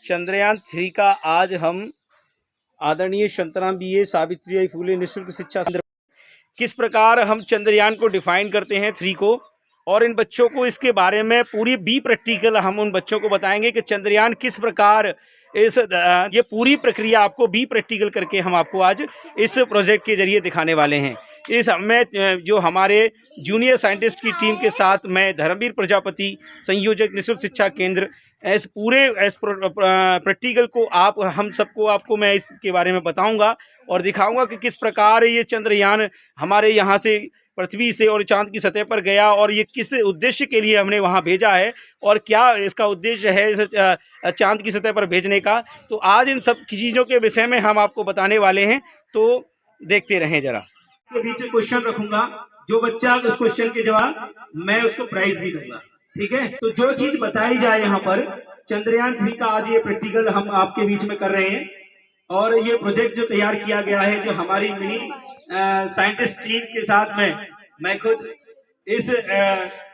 चंद्रयान-3 का आज हम आदरणीय शांताराम बीए, सावित्रीबाई फुले निःशुल्क शिक्षा केंद्र किस प्रकार हम चंद्रयान को डिफाइन करते हैं 3 को, और इन बच्चों को इसके बारे में पूरी बी प्रैक्टिकल हम उन बच्चों को बताएंगे कि चंद्रयान किस प्रकार ये पूरी प्रक्रिया आपको बी प्रैक्टिकल करके हम आपको आज इस प्रोजेक्ट के जरिए दिखाने वाले हैं। इस में जो हमारे जूनियर साइंटिस्ट की टीम के साथ मैं धर्मवीर प्रजापति, संयोजक निःशुल्क शिक्षा केंद्र, इस पूरे प्रैक्टिकल को आपको मैं इसके बारे में बताऊंगा और दिखाऊंगा कि किस प्रकार ये चंद्रयान हमारे यहाँ से पृथ्वी से और चांद की सतह पर गया और ये किस उद्देश्य के लिए हमने वहाँ भेजा है और क्या इसका उद्देश्य है इस चांद की सतह पर भेजने का। तो आज इन सब चीज़ों के विषय में हम आपको बताने वाले हैं, तो देखते रहें जरा। के बीच क्वेश्चन रखूंगा, जो बच्चा उस क्वेश्चन के जवाब मैं उसको प्राइज भी दूंगा, ठीक है। तो जो चीज बताई जाए यहाँ पर चंद्रयान-3 का आज ये प्रैक्टिकल हम आपके बीच में कर रहे हैं और ये प्रोजेक्ट जो तैयार किया गया है, जो हमारी मिनी साइंटिस्ट टीम के साथ मैं खुद इस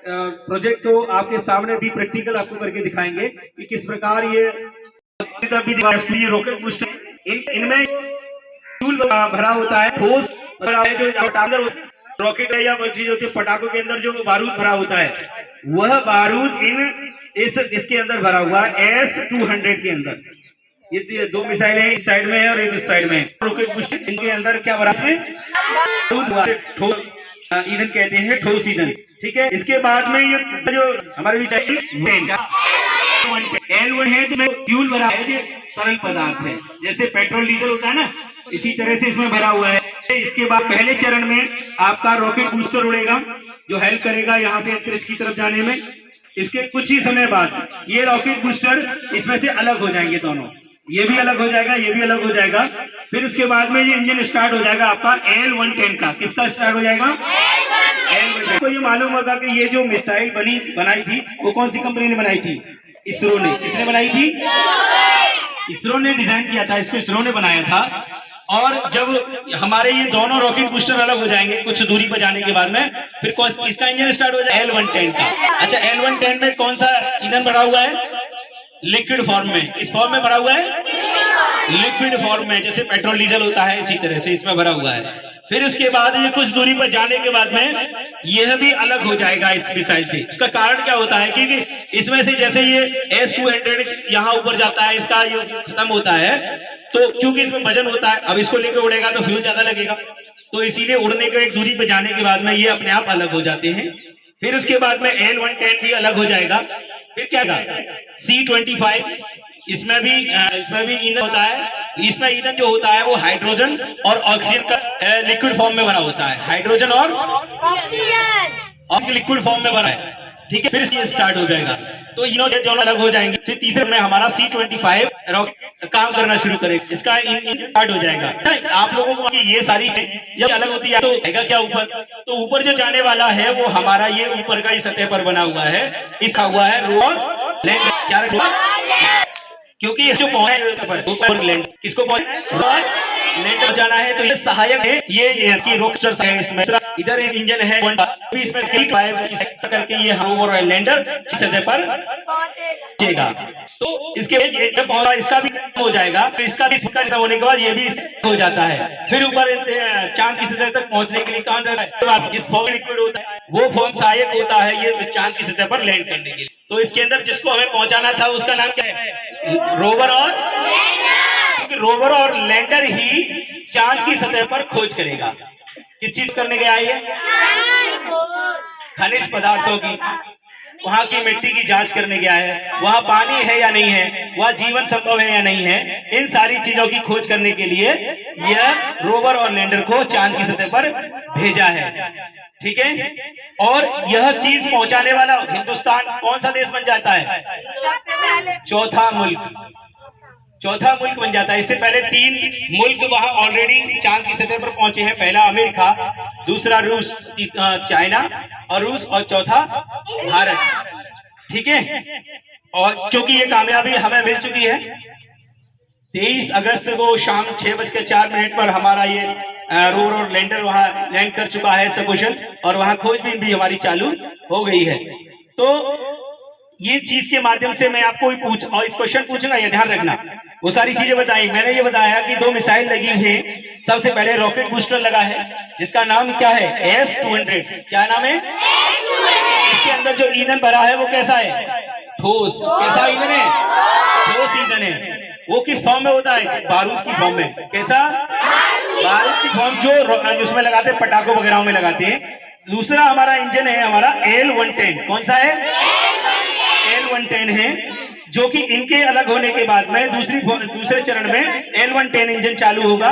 प्रोजेक्ट को आपके सामने भी प्रैक्टिकल आपको करके दिखाएंगे कि किस प्रकार ये रॉकेट बूस्टर इनमें फ्यूल भरा होता है, ठोस भरा है, जो रॉकेट है या चीज होती है पटाखों के अंदर जो बारूद भरा होता है, वह बारूद इसके अंदर भरा हुआ है S-200 के अंदर। ये दो मिसाइलें हैं, इस साइड में है और एक इस साइड में है। रॉकेट बूस्टर इनके अंदर क्या भरा है, ठोस ईंधन कहते हैं, ठोस ईंधन, ठीक है। इसके बाद में ये जो हमारे भी चाहिए L1 है, जो फ्यूल भरा है, जो तरल पदार्थ है, जैसे पेट्रोल डीजल होता है ना, इसी तरह से इसमें भरा हुआ है। इसके बाद पहले चरण में आपका रॉकेट बूस्टर उड़ेगा, जो हेल्प करेगा यहाँ से अंतरिक्ष की तरफ जाने में। इसके कुछ ही समय बाद ये रॉकेट बूस्टर इसमें से अलग हो जाएंगे, दोनों, ये भी अलग हो जाएगा, ये भी अलग हो जाएगा। फिर उसके बाद में ये इंजन स्टार्ट हो जाएगा आपका L110 का। किसका स्टार्ट हो जाएगा? L110। तो ये मालूम होगा कि ये जो मिसाइल बनाई थी वो कौन सी कंपनी ने बनाई थी? इसरो ने। किसने बनाई थी? इसरो ने डिजाइन किया था, इसको इसरो ने बनाया था। और जब हमारे ये दोनों रॉकेट बूस्टर अलग हो जाएंगे कुछ दूरी पर जाने के बाद में, फिर इसका इंजन स्टार्ट हो जाएगा L110 का। अच्छा, L110 में कौन सा ईंधन भरा हुआ है? लिक्विड फॉर्म में। इस फॉर्म में भरा हुआ है, लिक्विड फॉर्म में, जैसे पेट्रोल डीजल होता है, इसी तरह से इसमें भरा हुआ है। फिर उसके बाद ये कुछ दूरी पर जाने के बाद में यह भी अलग हो जाएगा इस मिसाइल से। उसका कारण क्या होता है कि इसमें से जैसे ये S-200 यहाँ ऊपर जाता है, इसका ये खत्म होता है, तो क्योंकि इसमें वजन होता है, अब इसको लेकर उड़ेगा तो फ्यूल ज्यादा लगेगा, तो इसीलिए उड़ने के एक दूरी पर जाने के बाद में ये अपने आप अलग हो जाते हैं। फिर उसके बाद में L110 भी अलग हो जाएगा। फिर क्या C-25, इसमें भी ईंधन होता है। इसमें ईंधन जो होता है वो हाइड्रोजन और ऑक्सीजन का लिक्विड फॉर्म में बना होता है। हाइड्रोजन और ऑक्सीजन लिक्विड फॉर्म में बना है, ठीक है। फिर ये स्टार्ट हो जाएगा, तो ये दोनों अलग हो जाएंगे। फिर तीसरे में हमारा C-25 काम करना शुरू करेगा, इसका इंजन स्टार्ट हो जाएगा। आप लोगों को ये सारी चीजें अलग होती है, तो आएगा क्या ऊपर, तो ऊपर जो जाने वाला है वो हमारा ये ऊपर का ही सतह पर बना हुआ है, इसका हुआ है रोवर लैंडर। क्या? क्योंकि जो ऊपर लैंड किसको लैंडर जाना है, तो ये सहायक है, ये रोस्टर है। इसमें इधर एक इंजन है, इसमें करके ये रोवर लैंडर सतह पर पहुंचेगा। तो इसके जब पहुंचा इसका भी हो जाएगा, तो इसका होने के बाद ये भी हो जाता है। फिर ऊपर चांद की सतह तक पहुंचने के लिए कहाँ जाना है, जिस फॉर्म लिक्विड होता है वो फॉर्म सहायक होता है ये चांद की सतह पर लैंड करने के लिए। तो इसके अंदर जिसको हमें पहुंचाना था उसका नाम क्या है? रोवर और लैंडर। रोवर और लैंडर ही चांद की सतह पर खोज करेगा। किस चीज करने गया है? खनिज पदार्थों की, वहाँ की मिट्टी की जांच करने गया है, वहाँ पानी है या नहीं है, वहाँ जीवन संभव है या नहीं है, इन सारी चीजों की खोज करने के लिए यह रोवर और लैंडर को चांद की सतह पर भेजा है, ठीक है। और यह चीज पहुंचाने वाला हिंदुस्तान कौन सा देश बन जाता है? चौथा मुल्क बन जाता है। इससे पहले 3 मुल्क वहां ऑलरेडी चांद की सतह पर पहुंचे हैं। पहला अमेरिका, दूसरा रूस, चाइना और रूस, और चौथा भारत, ठीक है। और क्योंकि ये कामयाबी हमें मिल चुकी है, 23 अगस्त को शाम 6:04 पर हमारा ये रोवर और लैंडर वहां लैंड कर चुका है सकुशल, और वहां खोजबीन भी हमारी चालू हो गई है। तो ये चीज के माध्यम से मैं आपको और इस क्वेश्चन पूछूंगा, ये ध्यान रखना। वो सारी चीजें बताई मैंने। ये बताया कि 2 मिसाइल लगी हुई है। सबसे पहले रॉकेट बूस्टर लगा है जिसका नाम क्या है, S-200। क्या नाम है? इसके अंदर जो ईंधन भरा है वो कैसा है, ठोस। कैसा ईंधन है? ठोस ईंधन है। वो किस फॉर्म में होता है, बारूद की फॉर्म में। कैसा? बारूद की फॉर्म, जो उसमें लगाते हैं, पटाखों वगैरह में लगाते हैं। दूसरा हमारा इंजन है हमारा L-110। कौन सा है? L-110 है, जो कि इनके अलग होने के बाद में दूसरे चरण में L-110 इंजन चालू होगा।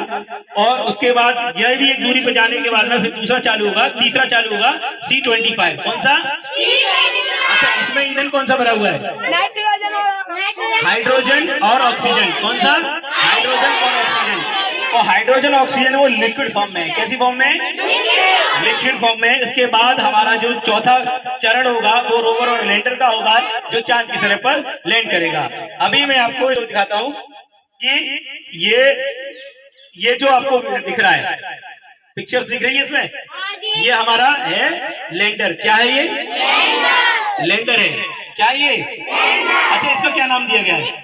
और उसके बाद यह भी एक दूरी पर जाने के बाद में फिर दूसरा चालू होगा, तीसरा चालू होगा C-25। कौन सा? अच्छा, इसमें ईंधन कौन सा भरा हुआ है? हाइड्रोजन और ऑक्सीजन। कौन सा? हाइड्रोजन और ऑक्सीजन। और हाइड्रोजन ऑक्सीजन वो लिक्विड फॉर्म में। कैसी फॉर्म में? लिक्विड फॉर्म में। इसके बाद हमारा जो चौथा चरण होगा वो रोवर और लैंडर का होगा, जो चांद की सतह पर लैंड करेगा। अभी मैं आपको दिखाता हूं कि ये जो आपको दिख रहा है, पिक्चर्स दिख रही है इसमें, ये हमारा है लैंडर। क्या है ये? लैंडर है। क्या ये? अच्छा, इसका क्या नाम दिया गया है?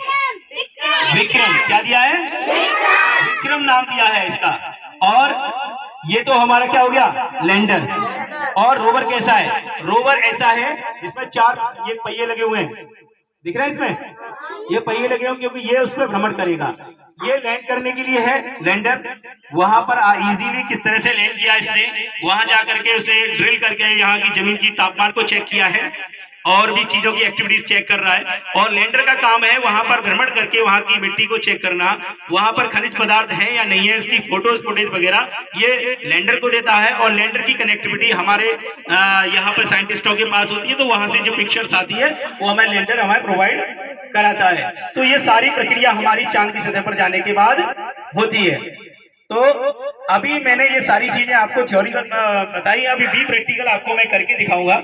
विक्रम। क्या दिया है? विक्रम नाम दिया है इसका। और ये तो हमारा क्या हो गया, लैंडर। और रोवर कैसा है? रोवर ऐसा है जिसमें 4 ये पहिए लगे हुए हैं, दिख रहे हैं इसमें, ये पहिए लगे हुए, क्योंकि ये उस पर भ्रमण करेगा। ये लैंड करने के लिए है लैंडर। वहां पर इजीली किस तरह से लैंड किया इसने, वहां जाकर के उसे ड्रिल करके यहाँ की जमीन की तापमान को चेक किया है और भी चीजों की एक्टिविटीज चेक कर रहा है। और लैंडर का काम है वहां पर भ्रमण करके वहां की मिट्टी को चेक करना, वहां पर खनिज पदार्थ है या नहीं है, इसकी फुटेज वगैरह ये लैंडर को देता है। और लैंडर की कनेक्टिविटी हमारे यहाँ पर साइंटिस्टों के पास होती है, तो वहां से जो पिक्चर्स आती है वो हमें लैंडर हमें प्रोवाइड कराता है। तो ये सारी प्रक्रिया हमारी चांद की सतह पर जाने के बाद होती है। तो अभी मैंने ये सारी चीजें आपको थ्योरी बताई, अभी भी प्रैक्टिकल आपको मैं करके दिखाऊंगा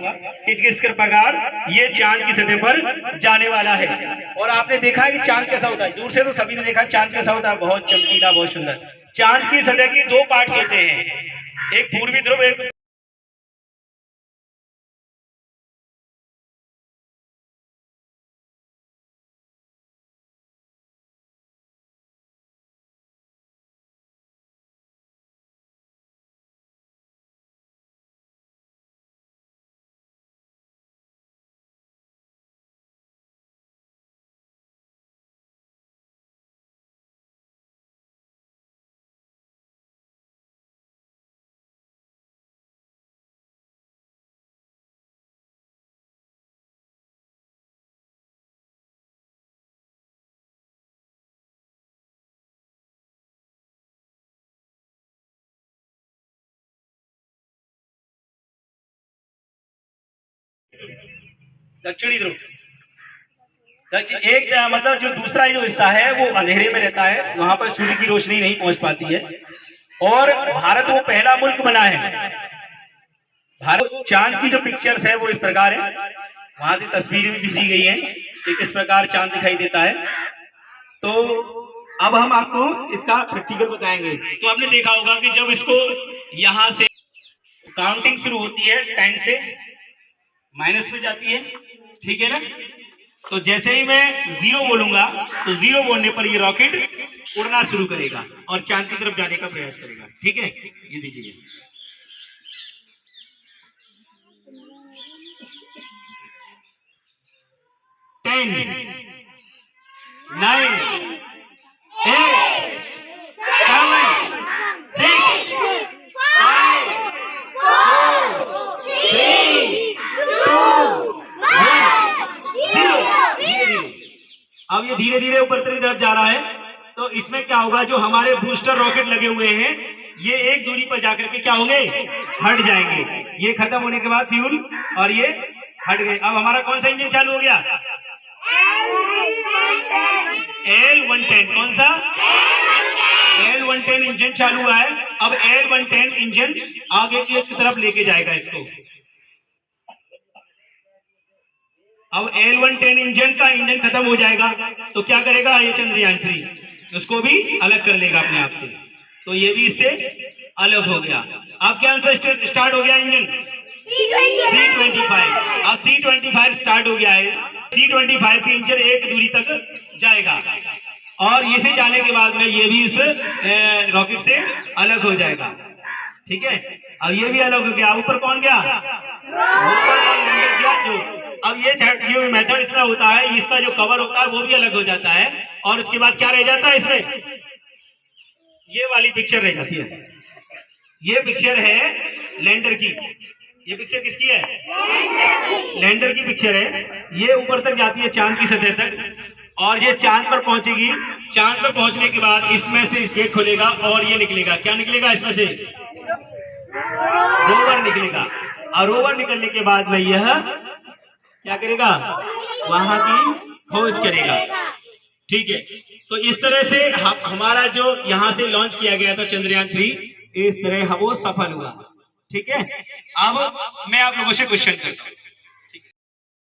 कि किस प्रकार ये चांद की सतह पर जाने वाला है। और आपने देखा है कि चांद कैसा होता है, दूर से तो सभी ने देखा चांद कैसा होता है, बहुत चमकीला, बहुत सुंदर। चांद की सतह की 2 पार्ट होते हैं, एक पूर्वी ध्रुव, एक दक्षिणी ध्रुव। एक मतलब जो दूसरा जो हिस्सा है वो अंधेरे में रहता है, वहां पर सूर्य की रोशनी नहीं पहुंच पाती है। और भारत वो पहला मुल्क बना है। भारत चांद की जो पिक्चर्स है वो इस प्रकार है, वहां से तस्वीरें भी भेजी गई हैं कि किस प्रकार चांद दिखाई देता है। तो अब हम आपको इसका प्रैक्टिकल बताएंगे। तो आपने देखा होगा कि जब इसको यहां से काउंटिंग शुरू होती है 10 से माइनस में जाती है, ठीक है ना। तो जैसे ही मैं 0 बोलूंगा तो 0 बोलने पर ये रॉकेट उड़ना शुरू करेगा और चांद की तरफ जाने का प्रयास करेगा, ठीक है। ये दीजिए, 10, 9, 8, 7, 6, 5, 4, 3, 2, 1, 0। अब ये धीरे धीरे ऊपर की तरफ जा रहा है। तो इसमें क्या होगा, जो हमारे बूस्टर रॉकेट लगे हुए हैं ये एक दूरी पर जाकर के क्या होंगे, हट जाएंगे। ये खत्म होने के बाद फ्यूल और ये हट गए। अब हमारा कौन सा इंजन चालू हो गया, L-110। कौन सा, L-110 इंजन चालू हुआ है। अब L-110 इंजन आगे की तरफ लेके जाएगा इसको। अब L-110 इंजन का ईंधन खत्म हो जाएगा तो क्या करेगा, ये चंद्रयान 3 उसको भी अलग कर लेगा अपने आप से। तो ये भी इससे अलग हो गया। अब क्या आंसर स्टार्ट हो गया इंजन C-25। अब C-25 स्टार्ट हो गया है। C-25 की इंजन एक दूरी तक जाएगा और इसे जाने के बाद में ये भी इस रॉकेट से अलग हो जाएगा। ठीक है, अब ये भी अलग हो गया। ऊपर कौन गया? रोवर और लैंडर गया जो। अब ये मेथड इसमें होता है, इसका जो कवर होता है वो भी अलग हो जाता है और उसके बाद क्या रह जाता है इसमें? ये वाली पिक्चर रह जाती है। ये पिक्चर है लैंडर की। ये पिक्चर किसकी है? लैंडर की पिक्चर है। ये ऊपर तक जाती है चांद की सतह तक और ये चांद पर पहुंचेगी। चांद पर पहुंचने के बाद इसमें से इस गेट खुलेगा और ये निकलेगा। क्या निकलेगा इसमें से? रोवर निकलेगा। और रोवर निकलने के बाद में यह क्या करेगा? वहां की खोज करेगा। ठीक है, तो इस तरह से हमारा जो यहाँ से लॉन्च किया गया था चंद्रयान 3, इस तरह वो सफल हुआ। ठीक है, अब मैं आप लोगों से क्वेश्चन करता हूँ।